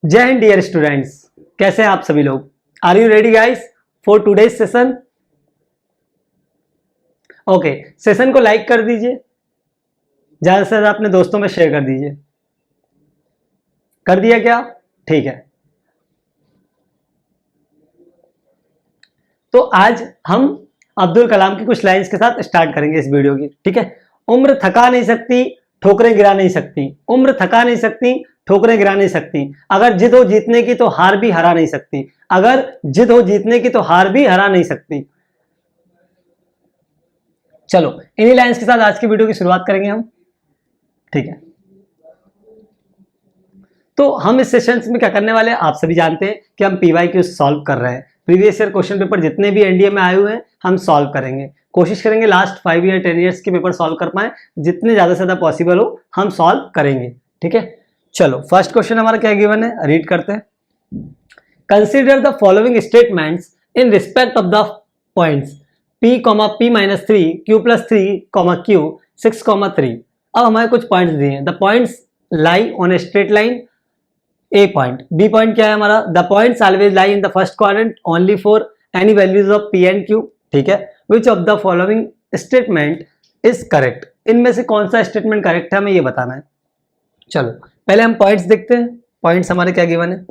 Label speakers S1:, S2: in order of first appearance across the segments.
S1: जय Hind dear students, कैसे हैं आप सभी लोग। Are you ready guys for today's session. Okay, session को लाइक कर दीजिए, ज्यादा से ज्यादा अपने दोस्तों में शेयर कर दीजिए। कर दिया क्या? ठीक है। तो आज हम अब्दुल कलाम की कुछ लाइंस के साथ स्टार्ट करेंगे इस वीडियो की। ठीक है। उम्र थका नहीं सकती, ठोकरें गिरा नहीं सकती। उम्र थका नहीं सकती, ठोकरें गिरा नहीं सकती। अगर जिद हो जीतने की तो हार भी हरा नहीं सकती। अगर जिद हो जीतने की तो हार भी हरा नहीं सकती। चलो इन्हीं लाइंस के साथ आज की वीडियो की शुरुआत करेंगे हम। ठीक है। तो हम इस सेशन में क्या करने वाले हैं आप सभी जानते हैं कि हम PYQ सॉल्व कर रहे हैं। प्रीवियस ईयर क्वेश्चन पेपर जितने भी एनडीए में आए हुए हैं हम सॉल्व करेंगे। कोशिश करेंगे लास्ट 5 ईयर 10 ईयर्स के पेपर सॉल्व कर पाए, जितने ज्यादा से ज्यादा पॉसिबल हो हम सॉल्व करेंगे। ठीक है। चलो फर्स्ट क्वेश्चन हमारा क्या गिवन है, रीड करते हैं। Consider the following statements in respect of the points P, P-3, Q+3, Q 6, 3। अब हमारे कुछ पॉइंट्स दिए हैं। The points lie on a straight line. A point. B point क्या है हमारा, the points always lie in the first quadrant only for any values of P and Q। ठीक है। Which of the following statement is correct. इनमें से कौन सा statement correct है हमें ये बताना है। चलो पहले हम पॉइंट्स देखते हैं। पॉइंट्स हमारे क्या गिवन है।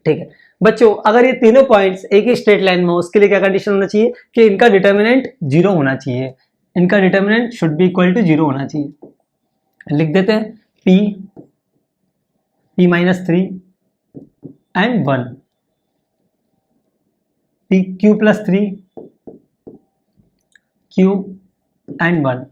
S1: ठीक है बच्चों, अगर ये तीनों पॉइंट्स एक ही स्ट्रेट लाइन में हो उसके लिए क्या कंडीशन होना चाहिए कि इनका डिटर्मिनेंट 0 होना चाहिए। इनका determinant should be equal to 0 होना चाहिए। लिख देते हैं P-3 and 1, Q+3, Q and 1,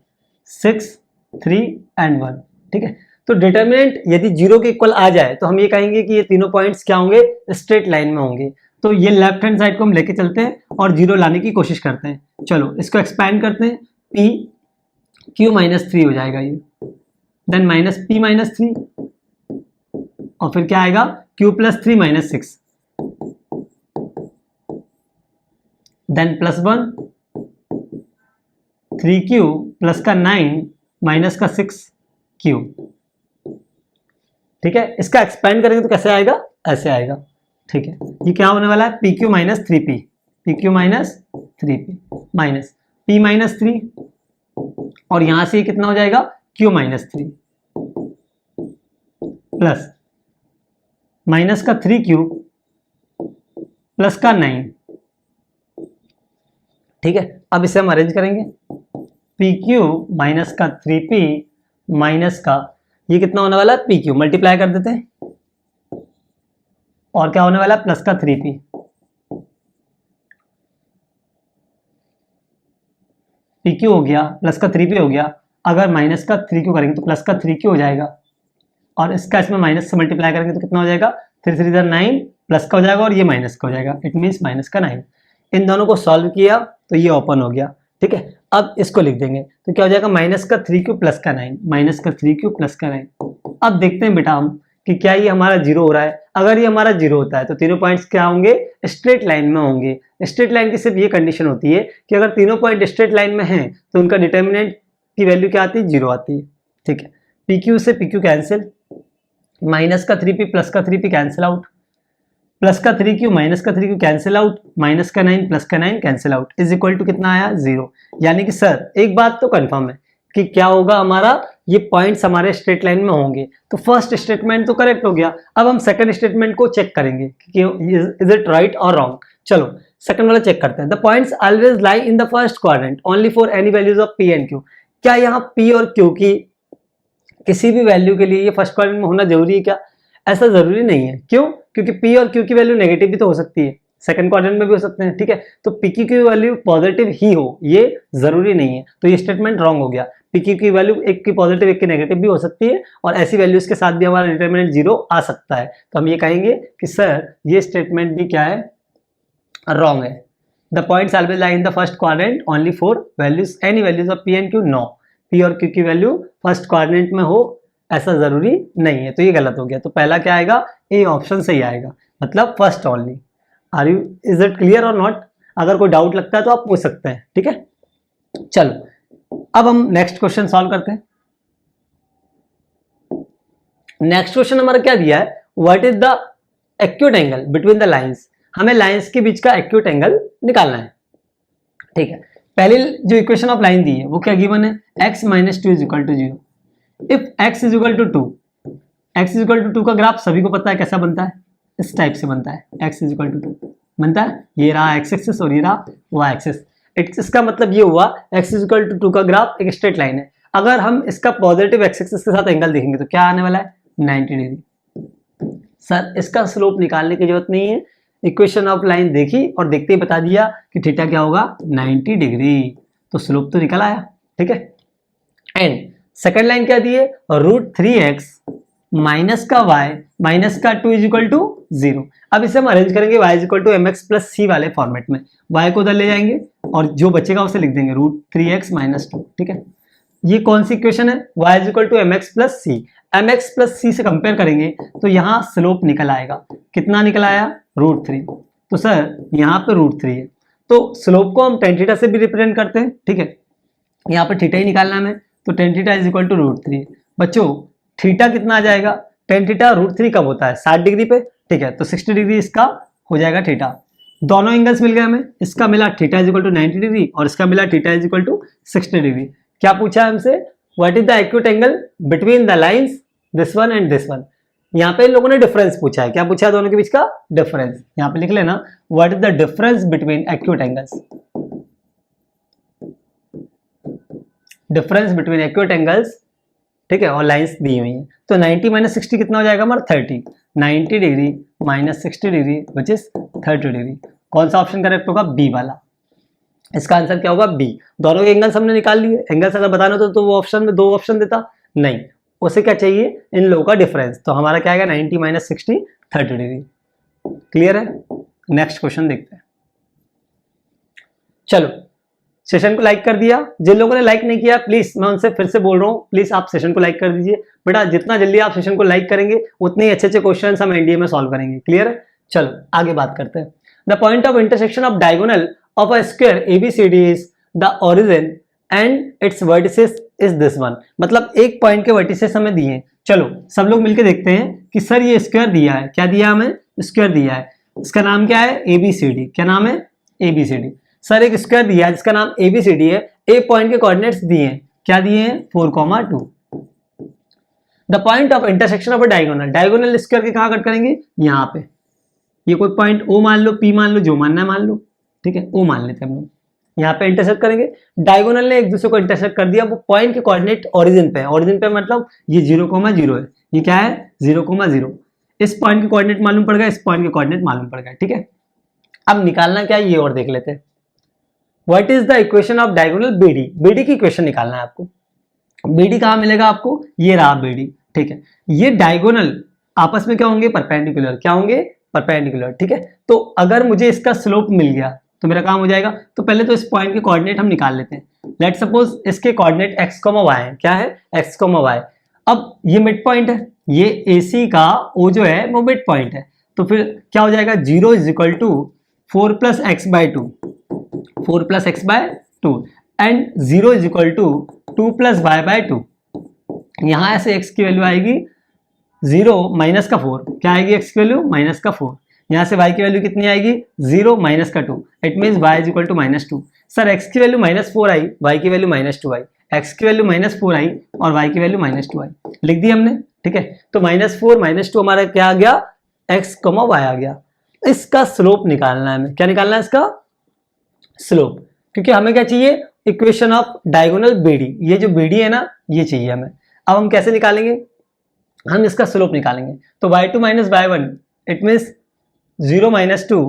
S1: 6, 3 and 1। ठीक है। तो डिटर्मिनेंट यदि 0 के इक्वल आ जाए तो हम ये कहेंगे कि ये तीनों पॉइंट्स क्या होंगे, स्ट्रेट लाइन में होंगे। तो ये लेफ्ट हैंड साइड को हम लेके चलते हैं और 0 लाने की कोशिश करते हैं। चलो इसको एक्सपैंड करते हैं। Q-3 हो जाएगा ये, देन -P-3 और फिर क्या आएगा Q+3 -6, देन +1, 3Q प्लस का 9 माइनस का 6Q। ठीक है। इसका एक्सपेंड करेंगे तो कैसे आएगा, ऐसे आएगा। ठीक है। ये क्या होने वाला है, PQ - 3P, PQ - 3P minus P-3 और यहां से कितना हो जाएगा Q-3 प्लस माइनस का 3Q प्लस का 9। ठीक है। अब इसे हम अरेंज करेंगे। PQ माइनस का 3P माइनस का ये कितना होने वाला है PQ, मल्टीप्लाई कर देते हैं और क्या होने वाला है प्लस का 3P। PQ हो गया प्लस का 3P हो गया। अगर माइनस का 3Q करेंगे तो प्लस का 3Q हो जाएगा और इसका इसमें माइनस से मल्टीप्लाई करेंगे तो कितना हो जाएगा 3 3 9 प्लस का हो जाएगा और ये माइनस का हो जाएगा। इट मीन्स माइनस का 9। इन दोनों को सॉल्व किया तो ये ओपन हो गया। ठीक है। अब इसको लिख देंगे तो क्या हो जाएगा माइनस का 3Q प्लस का 9, माइनस का 3Q प्लस का 9। अब देखते हैं बेटा हम कि क्या ये हमारा 0 हो रहा है। अगर ये हमारा 0 होता है तो तीनों पॉइंट्स क्या होंगे, स्ट्रेट लाइन में होंगे। स्ट्रेट लाइन की सिर्फ ये कंडीशन होती है कि अगर तीनों पॉइंट स्ट्रेट लाइन में हैं तो उनका डिटर्मिनेंट की वैल्यू क्या आती है, 0 आती है। ठीक है। PQ से PQ कैंसिल, माइनस का 3P प्लस का 3P कैंसिल आउट, प्लस का 3Q माइनस का 3Q कैंसिल आउट, माइनस का 9 प्लस का 9 cancel out, is equal to कितना आया 0। यानी कि सर एक बात तो कंफर्म है कि क्या होगा हमारा, ये पॉइंट्स हमारे स्ट्रेट लाइन में होंगे। तो फर्स्ट स्टेटमेंट तो करेक्ट हो गया। अब हम सेकंड स्टेटमेंट को चेक करेंगे कि इज इट राइट और रॉन्ग। चलो सेकंड वाला चेक करते हैं। The points always lie in the first quadrant only for any values of P and Q। क्या यहाँ P और Q की किसी भी वैल्यू के लिए ये फर्स्ट क्वाड्रेंट में होना जरूरी है क्या? ऐसा जरूरी नहीं है। क्यों? क्योंकि P और Q की वैल्यू नेगेटिव भी तो हो सकती है, सेकंड क्वाड्रेंट में भी हो सकते हैं। ठीक है। तो PQ की वैल्यू पॉजिटिव ही हो ये जरूरी नहीं है, तो ये स्टेटमेंट रॉन्ग हो गया। PQ की वैल्यू एक की पॉजिटिव एक की नेगेटिव भी हो सकती है और ऐसी वैल्यूज के साथ भी हमारा डिटरमिनेंट 0 आ सकता है। तो हम ये कहेंगे कि सर ये स्टेटमेंट भी क्या है, रॉन्ग है। The points always lie in the first quadrant only for values any values of P and Q। No, P और Q की वैल्यू फर्स्ट क्वाड्रेंट में हो ऐसा जरूरी नहीं है। तो ये गलत हो गया। तो पहला क्या आएगा, ए ऑप्शन सही आएगा, मतलब first only. Are you, is it clear और नॉट? अगर कोई डाउट लगता है तो आप पूछ सकते हैं। ठीक है। चलो अब हम नेक्स्ट क्वेश्चन सॉल्व करते हैं। नेक्स्ट क्वेश्चन हमारा क्या दिया है, what is the acute angle between the lines, हमें लाइंस के बीच का एक्यूट एंगल निकालना है। ठीक है, पहले जो इक्वेशन ऑफ लाइन दी है वो क्या गिवन है, x minus two is equal to 0। If x is equal to 2, x is equal to 2 का ग्राफ सभी को पता है कैसा बनता है, इस टाइप से बनता है, x इज इक्वल टू 2 बनता है, ये रहा x एक्सिस और ये रहा y एक्सिस। इसका मतलब ये हुआ x इज इक्वल टू 2 का ग्राफ एक स्ट्रेट लाइन है। अगर हम इसका पॉजिटिव x एक्सिस के साथ एंगल देखेंगे तो क्या आने वाला है, 90 डिग्री। सर इसका स्लोप निकालने की जरूरत नहीं है, इक्वेशन ऑफ लाइन देखी और देखते ही बता दिया कि थीटा क्या होगा, 90 डिग्री, तो स्लोप तो निकल आया। ठीक है, एंड सेकंड लाइन क्या दी है, √3x माइनस का y माइनस का 2 इज इक्वल टू 0। अब इसे हम अरेंज करेंगे y is equal to mx plus c वाले फॉर्मेट में, y को उधर ले जाएंगे और जो बचेगा उसे लिख देंगे √3x माइनस 2। ठीक है, ये कौन सी इक्वेशन है, y is equal to mx plus c, mx plus c से कंपेयर करेंगे तो यहाँ स्लोप निकल आएगा, कितना निकल आया, √3। तो सर यहाँ पे √3 है, तो स्लोप को हम tan थीटा से भी रिप्रेजेंट करते हैं। ठीक है, यहाँ पे थीटा ही निकालना है हमें, तो tan theta is equal to √3। बच्चों थीटा कितना आ जाएगा, tan थीटा √3 कब होता है, 60 डिग्री पे। ठीक है, तो 60 डिग्री इसका हो जाएगा थीटा। दोनों एंगल्स मिल गए हमें, इसका मिला theta is equal to 90 degree और इसका मिला theta is equal to 60 degree. क्या पूछा है हमसे, what is the acute angle between the lines this one and this one. यहाँ पे इन लोगों ने डिफरेंस पूछा है, क्या पूछा है दोनों के बीच का डिफरेंस। यहाँ पे लिख लेना, what is the difference between acute angles, difference between acute angles. ठीक है, और लाइंस दी हुई है, तो 90 माइनस 60 कितना हो जाएगा हमारा, 30। 90 degree minus 60 degree which is 30 degree. कौन सा ऑप्शन करेक्ट होगा, बी वाला। इसका आंसर क्या होगा, बी। दोनों के एंगल्स हमने निकाल लिए, एंगल्स अगर बताना तो वो ऑप्शन में 2 ऑप्शन देता, नहीं, उसे क्या चाहिए, इन लोगों का डिफरेंस। तो हमारा क्या आएगा, 90 माइनस 60 30 डिग्री। क्लियर है, नेक्स्ट क्वेश्चन देखते हैं। चलो, सेशन को लाइक कर दिया, जिन लोगों ने लाइक नहीं किया प्लीज मैं उनसे फिर से बोल रहा हूँ, प्लीज आप सेशन को लाइक कर दीजिए बेटा। जितना जल्दी आप सेशन को लाइक करेंगे उतने ही अच्छे क्वेश्चन हम एनडीए में सॉल्व करेंगे। क्लियर है, चलो आगे बात करते हैं। The point of intersection of diagonal of a square ABCD is the origin and its vertices is this one. मतलब एक पॉइंट के वर्टिसेस हमें दिए हैं। चलो सब लोग मिलकर देखते हैं कि सर ये स्क्वायर दिया है, क्या दिया हमें, स्क्वायर दिया है, इसका नाम क्या है, एबीसीडी। क्या नाम है, एबीसीडी। सर एक स्क्वायर दिया है जिसका नाम एबीसीडी है, ए पॉइंट के कोऑर्डिनेट्स दिए हैं, क्या दिए हैं, 4,2। The point of intersection of a diagonal, diagonal square के कहां कट करेंगे, यहाँ पे। ये कोई पॉइंट ओ मान लो, पी मान लो, जो मानना है मान लो। ठीक है, ओ मान लेते हैं हम लोग, यहाँ पे इंटरसेक्ट करेंगे। डायगोनल ने एक दूसरे को इंटरसेक्ट कर दिया, वो पॉइंट के कोऑर्डिनेट ओरिजिन पे है। ओरिजिन पे मतलब ये 0,0 है, ये क्या है 0,0। इस पॉइंट के कोऑर्डिनेट मालूम पड़ गया, इस पॉइंट के कोऑर्डिनेट मालूम पड़ गया। ठीक है, अब निकालना क्या है ये और देख लेते हैं। What is the equation of diagonal BD, BD की इक्वेशन निकालना है आपको। बीडी कहां मिलेगा आपको, ये रहा बीडी। ठीक है, ये डायगोनल आपस में क्या होंगे, परपेंडिकुलर। क्या होंगे, परपेंडिकुलर। ठीक है, तो अगर मुझे इसका स्लोप मिल गया तो मेरा काम हो जाएगा। तो पहले तो इस पॉइंट के कोऑर्डिनेट हम निकाल लेते हैं। लेट सपोज इसके कोऑर्डिनेट x, y है, क्या है, x, y। अब ये मिड पॉइंट है, ये AC का O जो है वो मिड पॉइंट है, तो फिर क्या हो जाएगा, 0 is equal to 4 plus x by 2, 4 plus x by 2 and 0 is equal to 2 plus y by 2। यहां ऐसे x की वैल्यू आएगी 0 माइनस का 4, क्या आएगी x की वैल्यू माइनस का 4। यहाँ से y की वैल्यू कितनी आएगी, 0 माइनस का 2, it means y is equal to -2। Sir x की वैल्यू -4 आई, y की वैल्यू -2 आई, x की वैल्यू -4 आई और y की वैल्यू -2 आई, लिख दी हमने। ठीक है, तो -4 -2 हमारा क्या आ गया, x, y आ गया। इसका स्लोप निकालना है हमें, क्या निकालना है इसका स्लोप, क्योंकि हमें क्या चाहिए, इक्वेशन ऑफ डायगोनल बीडी। ये जो बीडी है ना ये चाहिए हमें। अब हम कैसे निकालेंगे, हम इसका स्लोप निकालेंगे। तो y2 minus y1 it means 0 - 2।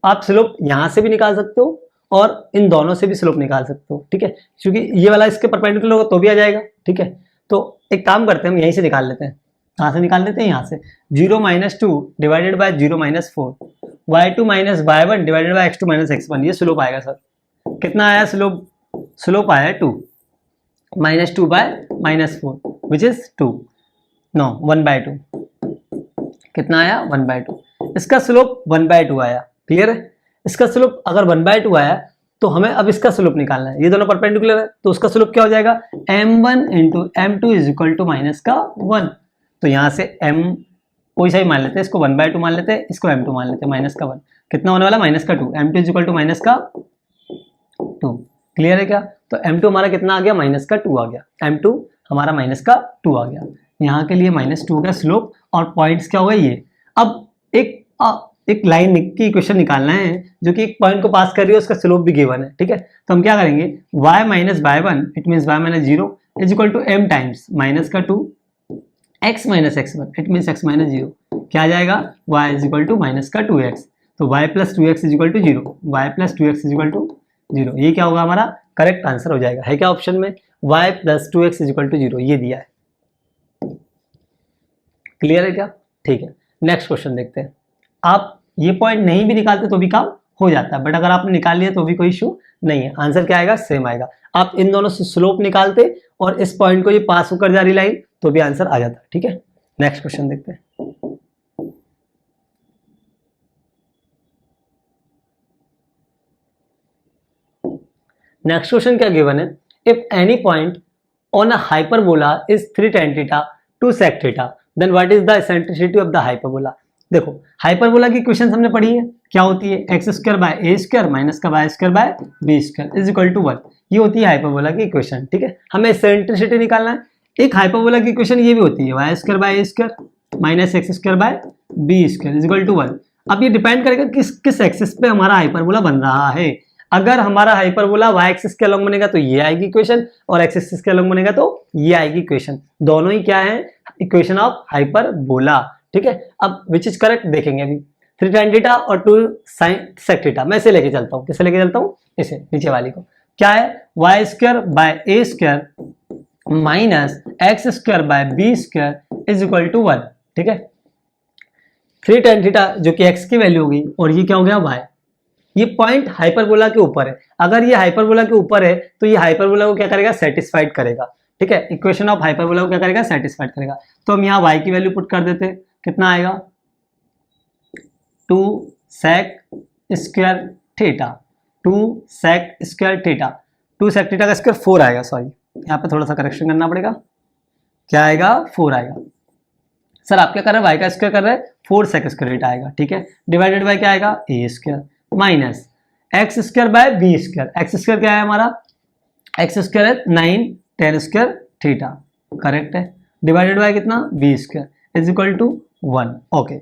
S1: आप स्लोप यहां से भी निकाल सकते हो और इन दोनों से भी स्लोप निकाल सकते हो। ठीक है, क्योंकि ये वाला इसके परपेंडिकुलर होगा तो भी आ जाएगा। ठीक है, तो एक काम करते हैं, हम यहीं से निकाल लेते हैं। कहां से निकाल लेते हैं, यहाँ से। 0 - 2 divided by 0 - 4, y2 minus y1 divided by x2 minus x1, ये स्लोप आएगा सर। कितना आया स्लोप, स्लोप आया 2, -2 बाय -4 विच इज 2, नो 1/2। कितना आया, 1/2। इसका स्लोप 1/2 आया। क्लियर है, इसका स्लोप अगर 1/2 आया तो हमें अब इसका स्लोप निकालना है। ये दोनों परपेंडिकुलर है तो उसका स्लोप क्या हो जाएगा, m1 × m2 is equal to -1। तो यहां से m कोई सा ही मान लेते हैं, इसको 1/2 मान लेते हैं, इसको m2 मान लेते हैं, माइनस का 1 कितना होने वाला माइनस का 2, m2 is equal to minus का 2। क्लियर है क्या? तो m2 हमारा कितना आ गया माइनस का 2 आ गया, m2 हमारा माइनस का 2 आ गया, यहाँ के लिए -2 हो गया स्लोप और पॉइंट्स क्या हो गए ये। अब एक लाइन की इक्वेशन निकालना है जो कि एक पॉइंट को पास कर रही है, उसका स्लोप भी गिवन है, ठीक है। तो हम क्या करेंगे y minus by 1 it mean y minus 0 is equal to m times minus का 2 x minus x1 it mean x minus 0, क्या आ जाएगा y is equal to minus का 2x, तो y plus 2x is equal to 0, y plus 2x is equal to 0, ये क्या होगा हमारा करेक्ट आंसर हो जाएगा। है क्या ऑप्शन में y plus 2x is equal to 0 ये दिया है। क्लियर है क्या? ठीक है, नेक्स्ट क्वेश्चन देखते हैं। आप ये पॉइंट नहीं भी निकालते तो भी काम हो जाता है, बट अगर आपने निकाल लिया तो भी कोई इशू नहीं है, आंसर क्या आएगा सेम आएगा। आप इन दोनों से स्लोप निकालते और इस पॉइंट को ये पास होकर जा रही लाइन तो भी आंसर आ जाता है, ठीक है। नेक्स्ट क्वेश्चन देखते हैं। नेक्स्ट क्वेश्चन क्या गिवन है, if any point on a hyperbola is 3 tan theta 2 sec theta then what is the eccentricity of the hyperbola. देखो हाइपरबोला की इक्वेशन हमने पढ़ी है, क्या होती है x square by a square minus का y square by b square is equal to 1, ये होती है हाइपरबोला की इक्वेशन, ठीक है। हमें एसेंट्रिसिटी निकालना है। एक हाइपरबोला की इक्वेशन ये भी होती है y square by a square minus x square by b square is equal to 1। अब ये डिपेंड करेगा किस एक्सिस पे हमारा हाइपरबोला बन रहा है। अगर हमारा हाइपरबोला वाई एक्सिस के अलोंग बनेगा तो ये आएगी इक्वेशन, और एक्स एक्सिस के अलोंग बनेगा तो ये आएगी इक्वेशन। दोनों ही क्या है इक्वेशन ऑफ हाइपरबोला, ठीक है। अब विच इज करेक्ट देखेंगे अभी। 3 tan थीटा और 2 sec थीटा, मैं इसे लेके चलता हूँ, किसे लेके चलता हूँ, इसे नीचे वाली को। क्या है y square by a square minus x square by b square is equal to 1, ठीक है। 3 tan थीटा जो कि एक्स की वैल्यू होगी और ये क्या हो गया वाई। ये पॉइंट हाइपरबोला के ऊपर है, अगर ये हाइपरबोला के ऊपर है तो ये हाइपरबोला को क्या करेगा सेटिस्फाइड करेगा, ठीक है। इक्वेशन ऑफ हाइपरबोला को क्या करेगा सेटिस्फाइड करेगा। तो हम यहाँ y की वैल्यू पुट कर देते, कितना आएगा 2 sec square theta 2 sec square theta 2 sec theta का स्क्वायर 4 आएगा, सॉरी यहाँ पे थोड़ा सा करेक्शन करना पड़ेगा, क्या आएगा 4 आएगा। सर आप क्या कर रहे हैं y का स्क्वायर कर रहे हैं 4 sec स्क्वायर थीटा आएगा, ठीक है। डिवाइडेड बाय क्या आएगा a square minus x square by b square, x square क्या है हमारा एक्स स्क्वायर है 9 tan स्क्वायर थीटा, करेक्ट है। डिवाइडेड बाय कितना b square is equal to 1, okay.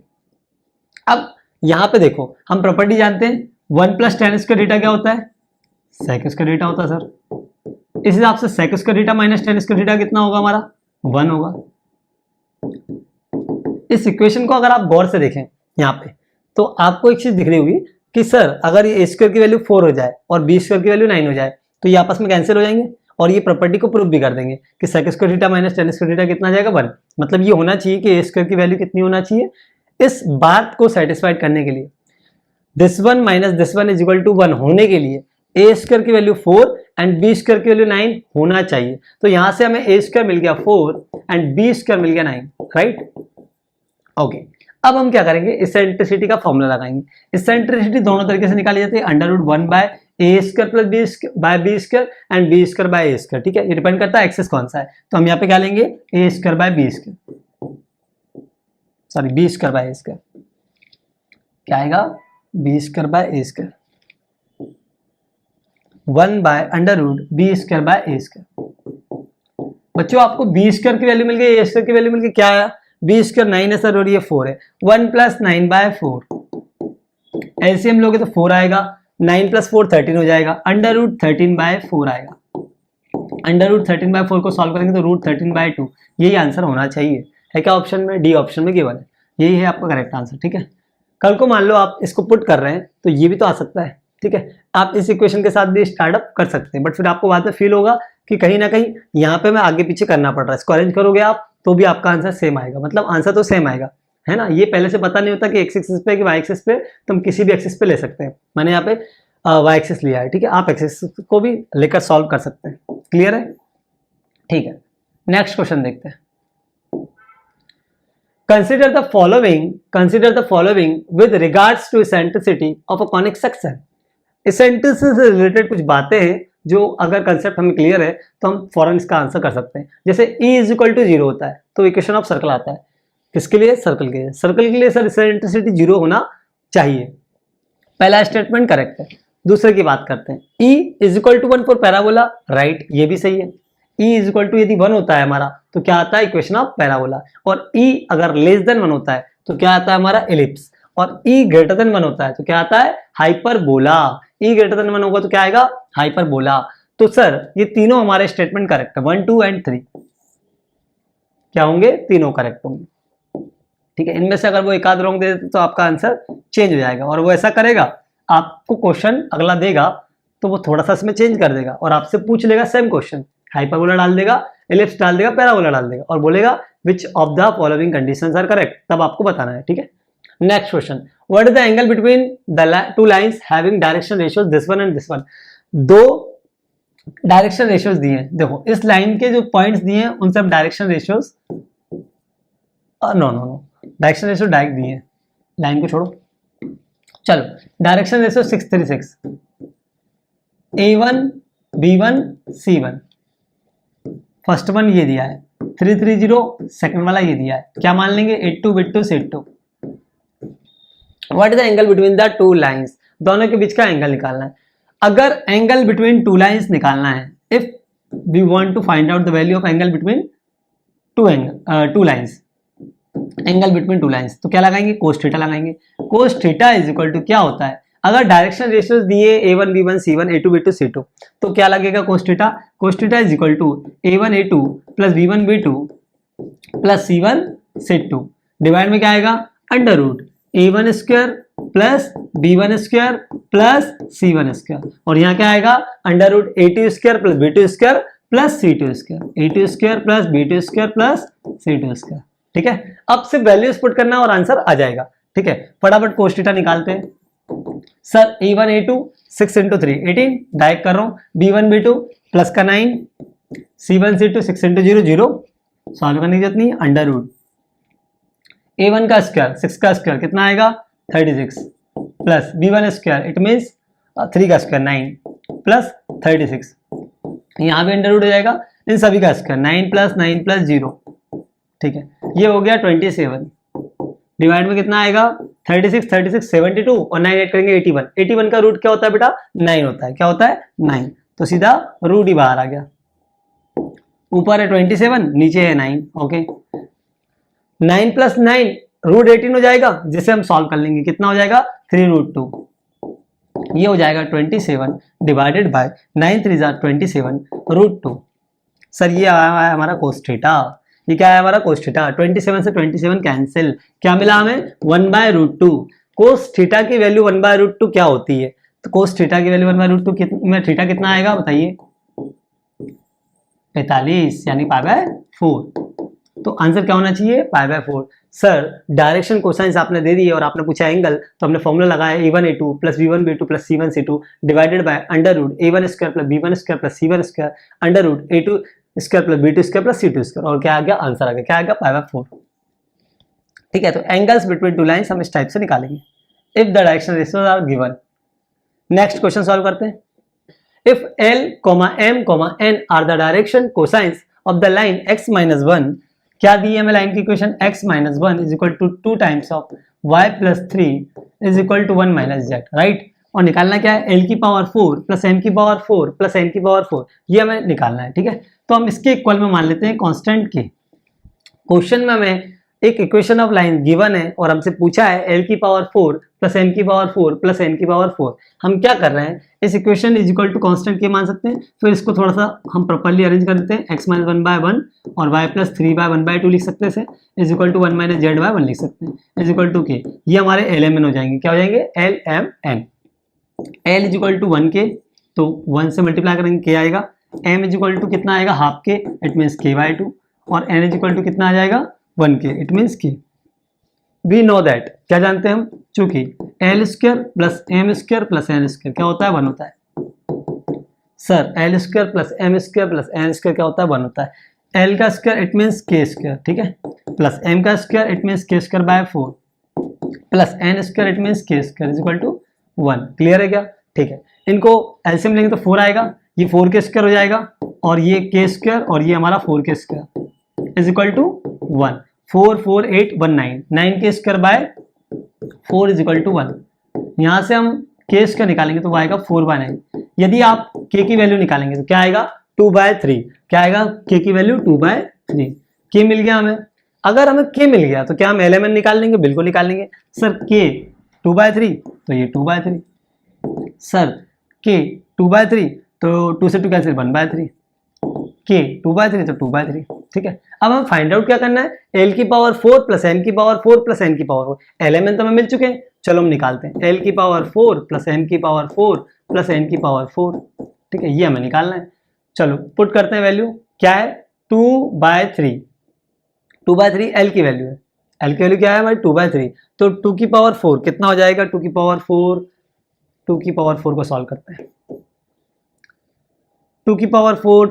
S1: अब यहाँ पे देखो हम प्रॉपर्टी जानते हैं 1 प्लस tan स्क्वायर थीटा क्या होता है sec स्क्वायर थीटा होता है सर। इस हिसाब से sec square theta minus tan square theta कितना होगा हमारा 1 होगा। इस इक्वेशन को अगर आप गौर से देखें यहाँ पे तो आपको एक चीज दिख रही होगी कि सर अगर ये a स्क्वायर की वैल्यू 4 हो जाए और b स्क्वायर की वैल्यू 9 हो जाए तो ये आपस में कैंसिल हो जाएंगे, और ये प्रॉपर्टी को प्रूव भी कर देंगे कि sec square theta minus tan square theta कितना आ जाएगा 1। मतलब ये होना चाहिए कि a स्क्वायर की वैल्यू कितनी होना चाहिए, इस बात को सेटिस्फाइड करने के लिए this one minus this one is equal to 1 होने के लिए a स्क्वायर की वैल्यू 4 एंड b स्क्वायर की वैल्यू 9 होना चाहिए। तो यहां से हमें a स्क्वायर मिल गया 4 एंड b स्क्वायर मिल गया 9, राइट, ओके। अब हम क्या करेंगे इसेंट्रिसिटी का फॉर्मूला लगाएंगे। इसेंट्रिसिटी दोनों तरीके से निकाली जाती है, √1 by a square plus b square and b square by a square, ठीक है। ये डिपेंड करता है एक्सिस कौन सा है, तो हम यहाँ पे क्या लेंगे a square by b square, sorry b square by a square, क्या आएगा b square by a square 1 by √b square by a square. बच्चों आपको बी स्क्वायर की वैल्यू मिल गई, ए स्क्वायर की वैल्यू मिल गई, क्या आया बी स्क्वायर 9 है सर और ये 4 है, 1 प्लस 9 बाय 4 एलसीएम लोगे तो 4 आएगा, 9 प्लस 4 13 हो जाएगा, √13 बाय 4 आएगा। √13 बाय 4 को सॉल्व करेंगे तो √13 बाय 2, यही आंसर होना चाहिए। है क्या ऑप्शन में, डी ऑप्शन में गिवन है, यही है आपका करेक्ट आंसर, ठीक है। कल को मान लो आप इसको पुट कर रहे हैं तो ये भी तो आ सकता है, ठीक है। आप इस इक्वेशन के साथ भी स्टार्टअप कर सकते हैं, बट फिर आपको बाद में फील होगा कि कहीं ना कहीं यहाँ पे मैं आगे पीछे करना पड़ रहा है। इसको अरेंज करोगे आप तो भी आपका आंसर सेम आएगा, मतलब आंसर तो सेम आएगा, है ना। ये पहले से पता नहीं होता कि एक्स एक्सिस पे कि वाई एक्सिस पे, तुम किसी भी एक्सिस पे ले सकते हैं। मैंने यहाँ पे वाई एक्सिस लिया है, ठीक है, आप एक्सिस को भी लेकर सॉल्व कर सकते हैं। क्लियर है, ठीक है। नेक्स्ट क्वेश्चन देखते हैं। Consider the following with regards to eccentricity of a conic section. Eccentricity से रिलेटेड कुछ बातें हैं जो अगर कंसेप्ट हमें क्लियर है तो हम फौरन इसका आंसर कर सकते हैं। जैसे E इज इक्वल टू 0 होता है तो इक्वेशन ऑफ सर्कल आता है, किसके लिए? सर्कल के लिए। सर्कल के लिए सर इसेंट्रिसिटी 0 होना चाहिए। पहला स्टेटमेंट करेक्ट है। दूसरे की बात करते हैं। E is equal to 1 for parabola, right, ये भी सही है। E इज इक्वल टू यदि 1 होता है हमारा तो क्या आता है? Equation of parabola. और E अगर लेस देन 1 होता है तो क्या आता है हमारा? एलिप्स। और E ग्रेटर देन 1 होता है तो क्या आता है? हाइपरबोला। E ग्रेटर देन 1 होगा तो क्या आएगा? हाइपरबोला। तो सर ये तीनों हमारे स्टेटमेंट करेक्ट है, 1, 2 एंड 3 क्या होंगे? तीनों करेक्ट होंगे। ठीक है, इनमें से अगर वो एक आध रॉन्ग दे देते तो आपका आंसर चेंज हो जाएगा। और वो ऐसा करेगा, आपको क्वेश्चन अगला देगा तो वो थोड़ा सा इसमें चेंज कर देगा और आपसे पूछ लेगा सेम क्वेश्चन, हाइपरबोला डाल देगा, एलिप्स डाल देगा, पैराबोला डाल देगा और बोलेगा which of the following conditions are correct, तब आपको बताना है। ठीक है, next question, what is the angle between the two lines having direction ratios this one and this one. दो डायरेक्शन रेशियोज दिए हैं, देखो इस लाइन के जो पॉइंट्स दिए हैं उनसे हम direction ratios no no no direction ratio direct दिए हैं, लाइन को छोड़ो। चलो direction ratio 636, A1 B1 C1, first one ये दिया है 330, सेकंड वाला ये दिया है, क्या मान लेंगे? 82 बिट से 82। What is the angle between the two lines, दोनों के बीच का एंगल निकालना है। अगर एंगल बिटवीन टू लाइंस निकालना है, if we want to find out the value of angle between two lines, angle between two lines, तो क्या लगाएंगे? कोस थीटा लगाएंगे। Cos theta is equal to क्या होता है? अगर डायरेक्शन रेशियोज दिए A1 B1 C1 A2 B2 C2 तो क्या लगेगा? Cos theta. Cos theta is equal to A1 A2 plus B1 B2 plus C1 C2, divide में क्या आएगा? Under root A1 square plus B1 square plus C1 square, और यहाँ क्या आएगा? Under root A2 square plus B2 square plus C2 square, A2 square plus B2 square plus C2 square. ठीक है, अब सिर्फ वैल्यूज पुट करना और आंसर आ जाएगा। ठीक है, फटाफट कोस थीटा निकालते हैं। Sir A1 A2 6 into 3 18, direct कर रहा हूं। B1 B2 प्लस का 9, C1 C2 6 इंटू 0 0, सॉल्व करने की जरूरत नहीं, अंडर रूट A1 का स्क्वायर 6 का स्क्वायर कितना आएगा? 36 plus B1 square it means 3 का स्क्वायर 9 प्लस 36, यहाँ भी अंडर रूट हो जाएगा, इन सभी का स्क्वायर 9 प्लस 0। ठीक है, ये हो गया 27, डिवाइड में कितना आएगा? 36 36 72 और 9 ऐड करेंगे 81। 81 का रूट क्या होता है बेटा? 9 होता है। क्या होता है? 9, तो सीधा रूट ही बाहर आ गया। ऊपर है 27, नीचे है 9। ओके, 9 प्लस 9 रूट 18 हो जाएगा, जिसे हम सॉल्व कर लेंगे। कितना हो जाएगा? 3√2, ये हो जाएगा 27 डिवाइडेड बाय 9 3 27 √2। सर ये आया है हमारा कोस थीटा। ये क्या है हमारा? Cos theta. 27 से 27 कैंसिल, क्या मिला हमें? 1/√2। कोस थीटा की वैल्यू 1/√2 क्या होती है? तो कोस थीटा की वैल्यू 1/√2 में थीटा कितना आएगा बताइए? 45 यानी π/4। तो आंसर क्या होना चाहिए? π/4। सर डायरेक्शन कोसाइंस आपने दे दी है और आपने पूछा एंगल, तो हमने फॉर्मूला लगाया A1 A2 plus B1 B2 plus C1 C2 divided by under root A1 square plus B1 square plus C1 square under root A2 square plus B2 square plus C2 square, और क्या आ गया? Answer आ गया। क्या आ गया? π/4। ठीक है, तो angles between two lines हम इस टाइप से निकालेंगे if the direction ratios are given. Next question solve करते हैं। If L, M, N are the direction cosines of the line x - 1, क्या दी है हमें लाइन की equation? x - 1 is equal to 2 times of y plus 3 is equal to 1 - z, right. और निकालना क्या है? L की पावर 4 प्लस M की पावर 4 प्लस N की पावर 4, ये हमें निकालना है। ठीक है, तो हम इसके इक्वल में मान लेते हैं कांस्टेंट के। क्वेश्चन में हमें एक इक्वेशन ऑफ लाइन गिवन है और हमसे पूछा है L की पावर 4 प्लस M की पावर 4 प्लस N की पावर 4। हम क्या कर रहे हैं? इस equation is equal to constant के मान सकते हैं, फिर इसको थोड़ा सा हम प्रॉपर्ली अरेंज कर देते हैं। x - 1/1 और y प्लस 3/1/2 लिख सकते हैं, इज इक्वल टू 1 - z/1 लिख सकते हैं, इज इक्वल टू के। ये हमारे LMN हो जाएंगे। क्या हो जाएंगे? LMN। L is equal to 1 के, तो 1 से मल्टीप्लाई करेंगे, के आएगा। M इज इक्वल टू कितना आएगा? हाफ के, इट मीन्स k/2, और N इज इक्वल टू कितना आ जाएगा? 1 के, इट मीन्स के। वी नो दैट, क्या जानते हैं हम? चूंकि L square plus M square plus N square क्या होता है? 1 होता है। Sir L square plus M square plus N square क्या होता है? 1 होता है। L का square it means k square, ठीक है, प्लस M का square it means k square by 4 plus N square it means k square is equal to 1। Clear है क्या? ठीक है, इनको एलसीएम लेंगे तो 4 आएगा, ये 4 के स्क्वायर हो जाएगा, और ये k स्क्वायर और ये हमारा 4 के स्क्वायर इज इक्वल टू 1। 44819, 9 के square by 4 is equal to 1। यहाँ से हम के स्क्वायर निकालेंगे तो वो आएगा 4/9। यदि आप के की वैल्यू निकालेंगे तो क्या आएगा 2/3। क्या आएगा के की वैल्यू 2/3। के मिल गया हमें। अगर हमें के मिल गया तो क्या हम एलिमेंट निकाल लेंगे? बिल्कुल निकाल लेंगे। सर के 2/3 तो ये 2/3। सर के 2/3 तो 2 से 2 कैंसिल 1/3। के 2/3 तो 2/3। ठीक है, अब हम फाइंड आउट क्या करना है? एल की पावर 4 प्लस एन की पावर 4 प्लस एन की पावर 4। एलिमेंट तो हमें मिल चुके हैं, चलो हम निकालते हैं। एल की पावर 4 प्लस एन की पावर 4 प्लस एन की पावर 4। ठीक है, ये हमें निकालना है। चलो पुट करते हैं वैल्यू। क्या है? 2/3। 2/3 एल की वैल्यू है। एल की वैल्यू क्या है हमारी? 2/3। तो 2 की पावर 4 कितना हो जाएगा? 2 की पावर 4, 2 की पावर 4 को सॉल्व करते हैं। 2 की पावर 4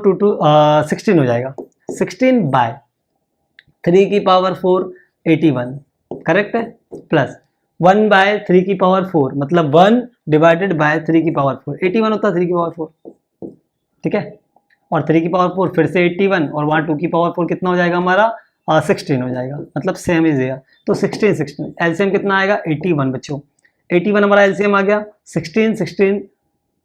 S1: 16 हो जाएगा। 16/3 की पावर 4 81, करेक्ट है। प्लस 1/3 की पावर 4 मतलब 1 डिवाइडेड बाय 3 की पावर 4, 81 होता है 3 की पावर 4। ठीक है, और 3 की पावर 4 फिर से 81, और वहाँ 2 की पावर 4 कितना हो जाएगा हमारा? 16 हो जाएगा, मतलब सेम इज है। तो 16 16 एलसीएम कितना आएगा? 81 बच्चों। 81 हमारा एलसीएम आ गया। 16 16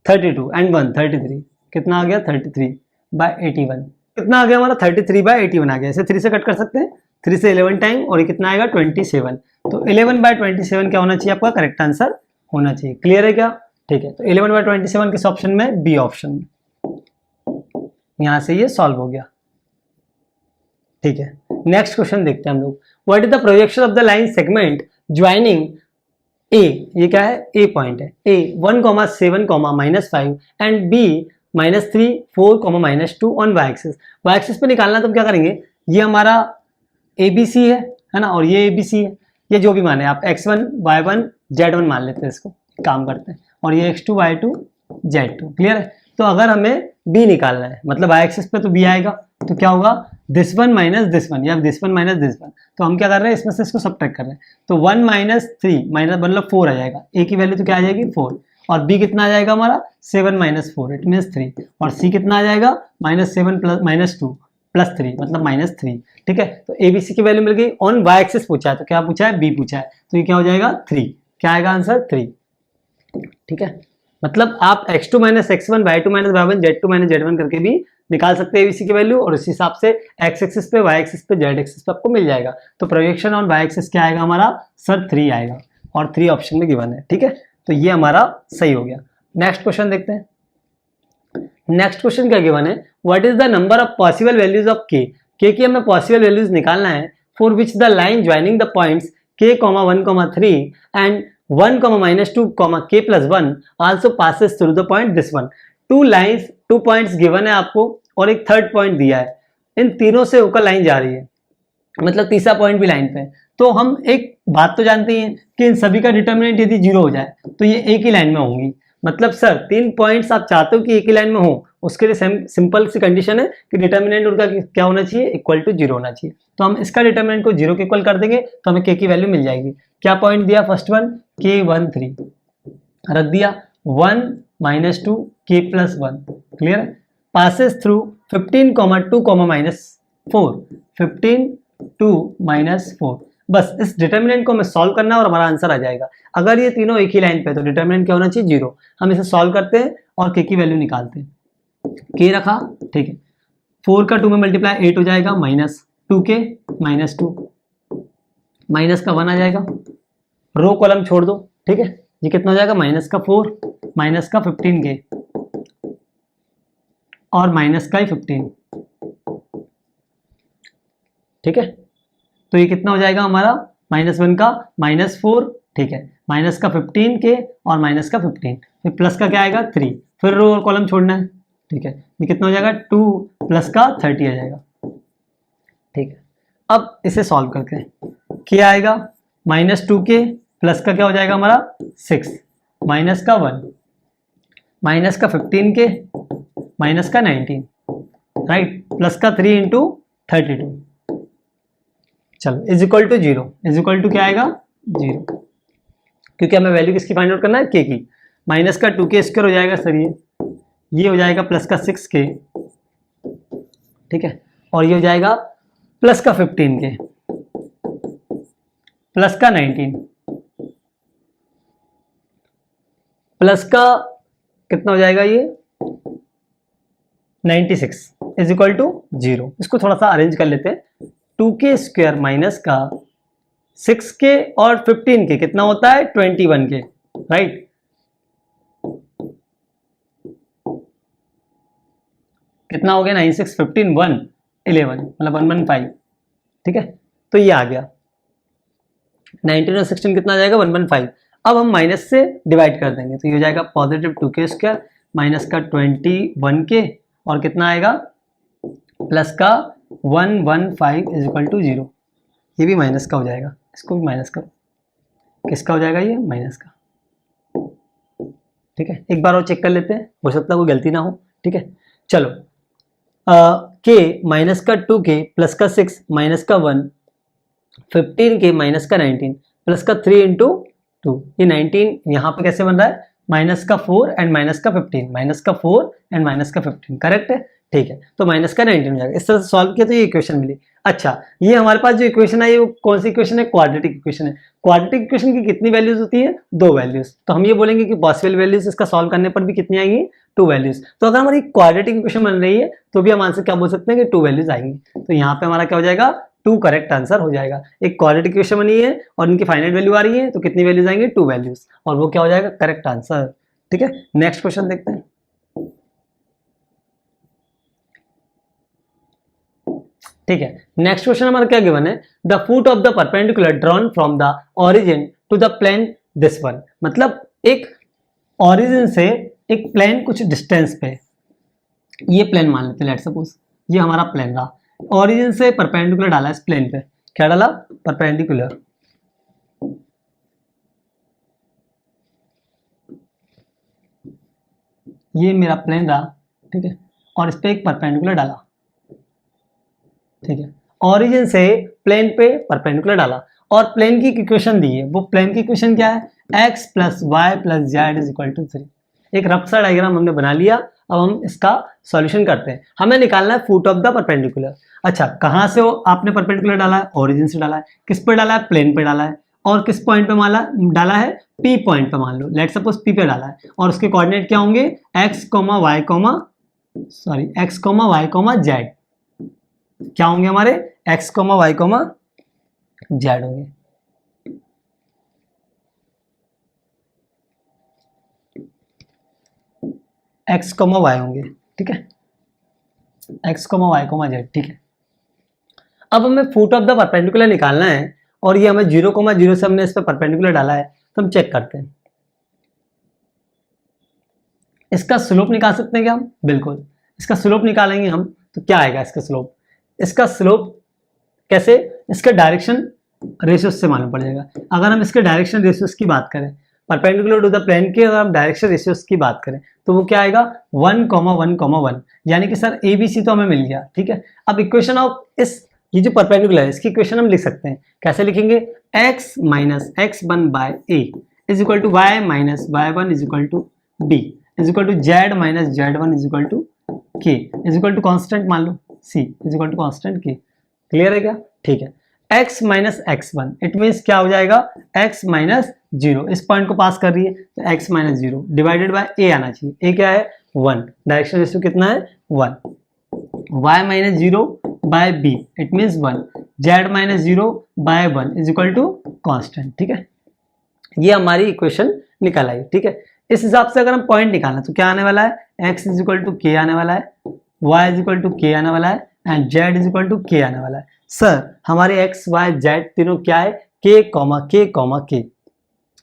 S1: 32 एंड 1 33, कितना आ गया? 33/81। कितना आ गया हमारा? 33/81 आ गया। इसे 3 से कट कर सकते हैं, 3 से 11 टाइम, और ये कितना आएगा? 27। तो 11/27 क्या होना चाहिए आपका? करेक्ट आंसर होना चाहिए। क्लियर है क्या? ठीक है, तो 11/27 किस ऑप्शन में? बी ऑप्शन में। यहां से ये सॉल्व हो गया। ठीक है, नेक्स्ट क्वेश्चन देखते हैं हम लोग। What is the projection of the line segment joining A, ये क्या है? ए पॉइंट है। A 1,7, -5 and B -3, 4, -2 on y axis. Y axis पे निकालना तो हम क्या करेंगे? ये हमारा ए बी सी है ना, और ये ए बी सी है। ये जो भी माने आप x1, y1, z1 मान लेते हैं, इसको काम करते हैं। और ये x2, y2, z2। क्लियर है? तो अगर हमें b निकालना है, मतलब y एक्सिस पे तो b आएगा, तो क्या होगा? This one minus this one, या this one minus this one. तो हम क्या कर रहे हैं? इसमें से इसको सबट्रैक्ट कर रहे हैं। तो 1 - 3 माइनस मतलब 4 आ जाएगा। a की वैल्यू तो क्या आ जाएगी? 4। और b कितना आ जाएगा हमारा? 7 - 4 इट मीन्स 3। और c कितना आ जाएगा? -7 -2 + 3 मतलब -3। ठीक है, तो ABC की वैल्यू मिल गई। ऑन y एक्सिस पूछा है, तो क्या पूछा है? B पूछा है, तो ये क्या हो जाएगा? 3। क्या आएगा आंसर? 3। ठीक है, मतलब आप x2 - x1, y2 - y1, z2 - z1 करके भी निकाल सकते हैं ABC की वैल्यू, और उस हिसाब से x एक्सिस पे, y एक्सिस पे, z एक्सिस पे आपको मिल जाएगा। तो प्रोजेक्शन ऑन y एक्सिस क्या आएगा हमारा? सर 3 आएगा, और 3 ऑप्शन में गिवन है। ठीक है, तो ये हमारा सही हो गया। नेक्स्ट क्वेश्चन देखते हैं। नेक्स्ट क्वेश्चन क्या गिवन है? What is the number of possible values of k? k की हमें पॉसिबल वैल्यूज निकालना है। For which the line joining the points k, 1, 3 and 1, -2, k + 1 also passes through the point this one. 2 lines, 2 points given है आपको, और एक third point दिया है। इन तीनों से होकर लाइन जा रही है, मतलब तीसरा पॉइंट भी लाइन पे है। तो हम एक बात तो जानते हैं कि इन सभी का डिटर्मिनेंट यदि 0 हो जाए तो ये एक ही लाइन में होंगी। मतलब सर 3 पॉइंट्स आप चाहते हो कि एक ही लाइन में हो, उसके लिए सिंपल सी कंडीशन है कि डिटर्मिनेंट उनका क्या होना चाहिए? इक्वल टू 0 होना चाहिए। तो हम इसका डिटर्मिनेंट को 0 के इक्वल कर देंगे, तो हमें k की वैल्यू मिल जाएगी। क्या पॉइंट दिया? फर्स्ट वन k 1 3 रख दिया, 1 - 2 k + 1। क्लियर है? Passes through 15, 2, -4, 15, 2, -4। बस इस डिटर्मिनेंट को हमें सॉल्व करना है और हमारा आंसर आ जाएगा। अगर ये तीनों एक ही लाइन पे तो डिटर्मिनेंट क्या होना चाहिए? 0। हम इसे सॉल्व करते हैं और k की वैल्यू निकालते हैं। k रखा, ठीक है, 4 का 2 में मल्टीप्लाई 8 हो जाएगा, -2k -2, माइनस का 1 आ जाएगा। रो कॉलम छोड़ दो। ठीक है, ये कितना हो जाएगा? -4 -15k और -15। ठीक है, तो ये कितना हो जाएगा हमारा? -1 का -4, ठीक है, -15k और -15, फिर प्लस का क्या आएगा? 3, फिर रो और कॉलम छोड़ना है। ठीक है, ये कितना हो जाएगा? 2 + का 30 आ जाएगा। ठीक है, अब इसे सॉल्व करते हैं। क्या आएगा? -2k प्लस का क्या हो जाएगा हमारा? 6, माइनस का 1, माइनस का 15k, माइनस का 19, राइट, प्लस का 3 × 32। चलो is equal to 0। Is equal to क्या आएगा? 0, क्योंकि हमें वैल्यू किसकी फाइंड आउट करना है? के की। माइनस का 2k स्क्वायर हो जाएगा सर, ये हो जाएगा प्लस का 6k, ठीक है, और ये हो जाएगा प्लस का 15k। प्लस का 19 प्लस का कितना हो जाएगा ये 96 इज इक्वल टू 0। इसको थोड़ा सा अरेंज कर लेते हैं। 2k स्क्वायर माइनस का 6k और 15k कितना होता है 21k, राइट। कितना हो गया 9 6 15 1 11 मतलब 115, ठीक है। तो ये आ गया 19 और 16 कितना आ जाएगा 115। अब हम माइनस से डिवाइड कर देंगे तो ये हो जाएगा पॉजिटिव 2k स्क्वायर माइनस का 21k और कितना आएगा प्लस का 115 इज इक्वल टू 0। ये भी माइनस का हो जाएगा, इसको भी माइनस करो। किसका हो जाएगा ये माइनस का, ठीक है। एक बार और चेक कर लेते हैं, हो सकता है कोई गलती ना हो, ठीक है। चलो k माइनस का 2k प्लस का 6 माइनस का 1 15k माइनस का 19 प्लस का 3 इंटू 2। ये 19 यहाँ पे कैसे बन रहा है माइनस का 4 एंड माइनस का 15, माइनस का 4 एंड माइनस का 15, करेक्ट है, ठीक है। तो माइनस का 19 हो जाएगा। इस तरह से सॉल्व किया तो ये इक्वेशन मिली। अच्छा, ये हमारे पास जो इक्वेशन है ये कौन सी इक्वेशन है, क्वाड्रेटिक इक्वेशन है। क्वाड्रेटिक इक्वेशन की कितनी वैल्यूज होती है 2 वैल्यूज। तो हम ये बोलेंगे कि पॉसिबल वैल्यूज इसका सॉल्व करने पर भी कितनी आएंगी 2 वैल्यूज। तो अगर हमारी क्वाड्रेटिक इक्वेशन बन रही है तो भी हम आंसर क्या बोल सकते हैं कि 2 वैल्यूज आएंगी। तो यहाँ पे हमारा क्या हो जाएगा 2 करेक्ट आंसर हो जाएगा। एक क्वाड्रेटिक इक्वेशन बनी है और इनकी फाइनाइट वैल्यू आ रही है तो कितनी वैल्यूज आएंगे 2 वैल्यूज, और वो क्या हो जाएगा करेक्ट आंसर, ठीक है। नेक्स्ट क्वेश्चन देखते हैं। ठीक है, नेक्स्ट क्वेश्चन हमारा क्या गिवन है, the foot of the perpendicular drawn from the origin to the plane this one. मतलब एक ओरिजिन से एक प्लेन कुछ डिस्टेंस पे, ये प्लेन मान लेते हैं, लेट्स सपोज ये हमारा प्लेन रहा, ओरिजिन से परपेंडिकुलर डाला इस प्लेन पे, क्या डाला परपेंडिकुलर, ये मेरा प्लेन रहा, ठीक है, और इस पे एक परपेंडिकुलर डाला, ठीक है। ओरिजिन से प्लेन पे परपेंडिकुलर डाला और प्लेन की इक्वेशन दी है। वो प्लेन की इक्वेशन क्या है x plus y plus z is equal to 3। एक रफ सा डायग्राम हमने बना लिया। अब हम इसका सॉल्यूशन करते हैं। हमें निकालना है फुट ऑफ द परपेंडिकुलर। अच्छा, कहाँ से आपने परपेंडिकुलर डाला है, ओरिजिन से डाला है। किस पे डाला है, प्लेन पे डाला है, और किस पॉइंट पे डाला है, P पॉइंट पे मान लो, लेट सपोज P पे डाला है, और उसके कोऑर्डिनेट क्या होंगे x, y, z। क्या होंगे हमारे x, y, z होंगे। x, y होंगे, ठीक है, x, y, z, ठीक है। अब हमें फुट ऑफ द परपेंडिकुलर निकालना है और ये हमें 0,0 से हमने इस पर परपेंडिकुलर डाला है, तो हम चेक करते हैं इसका स्लोप निकाल सकते हैं क्या हम, बिल्कुल। इसका स्लोप निकालेंगे हम तो क्या आएगा इसका स्लोप, इसका स्लोप कैसे, इसका डायरेक्शन रेशियोस से मालूम पड़ जाएगा। अगर हम इसके डायरेक्शन रेशियोस की बात करें, परपेंडिकुलर टू द प्लेन के अगर हम डायरेक्शन रेशियोस की बात करें तो वो क्या आएगा 1,1,1, यानी कि सर ABC तो हमें मिल गया, ठीक है। अब इक्वेशन ऑफ ये जो परपेंडिकुलर है इसकी इक्वेशन हम लिख सकते हैं, कैसे लिखेंगे, x minus x1 by a is equal to y minus y1 is equal to b is equal to z minus z1 is equal to k is equal to constant मान लो c is equal to constant k। Clear है क्या, ठीक है। x minus x1 it means क्या हो जाएगा x minus 0, इस पॉइंट को पास कर रही है तो x minus 0 divided by a आना चाहिए। a क्या है 1, डायरेक्शन रेशियो कितना है 1, y minus 0 by b it means 1, z minus 0 by 1 is equal to constant, ठीक है। ये हमारी इक्वेशन निकल आई, ठीक है। इस हिसाब से अगर हम पॉइंट निकालना तो क्या आने वाला है, x is equal to k आने वाला है, y is equal to k आने वाला है and z is equal to k आने वाला है। सर हमारे x, y, z तीनों क्या है k, k।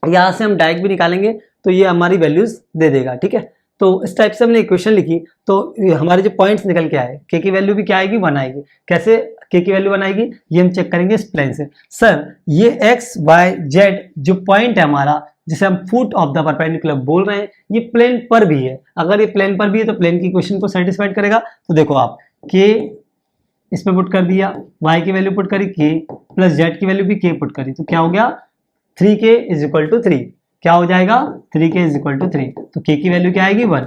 S1: यहाँ से हम डायरेक्ट भी निकालेंगे तो ये हमारी वैल्यूज दे देगा, ठीक है। तो इस टाइप से हमने इक्वेशन लिखी तो हमारे जो पॉइंट्स निकल के आए, k की वैल्यू भी क्या आएगी 1 आएगी। कैसे k की वैल्यू 1 आएगी ये हम चेक करेंगे इस प्लेन से। सर ये x, y, z जो पॉइंट है हमारा जिसे हम फुट ऑफ द परपेंडिकुलर बोल रहे हैं ये प्लेन पर भी है। अगर ये प्लेन पर भी है तो प्लेन की इक्वेशन को सेटिस्फाइड करेगा। तो देखो आप k इसमें पुट कर दिया, y की वैल्यू पुट करी k प्लस z की वैल्यू भी k पुट करी, तो क्या हो गया 3k इज इक्वल टू 3। क्या हो जाएगा 3k इज इक्वल टू 3। तो k की वैल्यू क्या आएगी 1।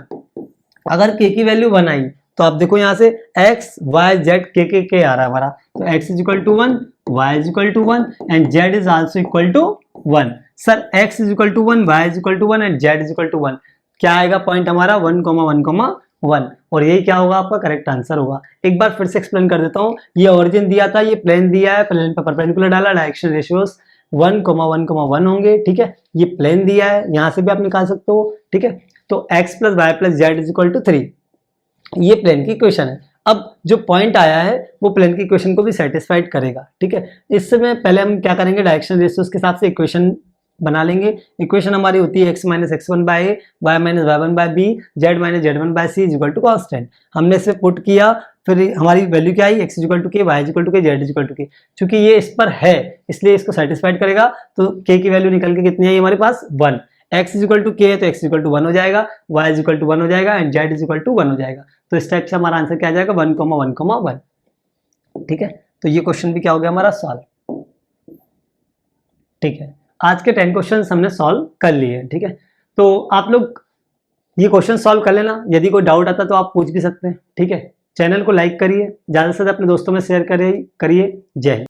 S1: अगर k की वैल्यू 1 आई तो आप देखो यहाँ से x y z k आ रहा है हमारा, तो x is equal to 1, y is equal to 1 and z is also equal to 1। Sir x is equal to 1, y is equal to 1 and z is equal to 1, क्या आएगा point हमारा 1,1,1 और यही क्या होगा आपका करेक्ट आंसर होगा। एक बार फिर से एक्सप्लेन कर देता हूँ, ये ओरिजिन दिया था, ये प्लेन दिया है, प्लेन पे परपेंडिकुलर डाला, डायरेक्शन रेशियोज 1,1,1 होंगे, ठीक है। ये प्लेन दिया है, यहां से भी आप निकाल सकते हो, ठीक है। तो x plus y plus z is equal to 3, ये प्लेन की इक्वेशन है। अब जो पॉइंट आया है वो प्लेन की इक्वेशन को भी सेटिस्फाइड करेगा, ठीक है। इससे पहले हम क्या करेंगे, डायरेक्शन रेशियोज के हिसाब से इक्वेशन बना लेंगे। इक्वेशन हमारी होती है x minus x1 by a, y minus y1 by b, z minus z1 by c is equal to constant. हमने इसे पुट किया, फिर हमारी वैल्यू क्या आई, x is equal to k, y is equal to k, z is equal to k. चूंकि ये इस पर है इसलिए इसको सेटिस्फाइड करेगा, तो k की वैल्यू निकल के कितनी आई हमारे पास 1। x इज इक्वल टू के है तो x इज इक्वल टू 1 हो जाएगा, y इज इक्वल टू 1 हो जाएगा and z is equal to 1 हो जाएगा। तो इस टाइप से हमारा आंसर क्या आ जाएगा 1,1,1, ठीक है। तो ये क्वेश्चन भी क्या हो गया हमारा सॉल्व, ठीक है। आज के 10 क्वेश्चंस हमने सॉल्व कर लिए, ठीक है। तो आप लोग ये क्वेश्चन सॉल्व कर लेना, यदि कोई डाउट आता तो आप पूछ भी सकते हैं, ठीक है। चैनल को लाइक करिए, ज़्यादा से ज़्यादा अपने दोस्तों में शेयर करिए। जय हिंद।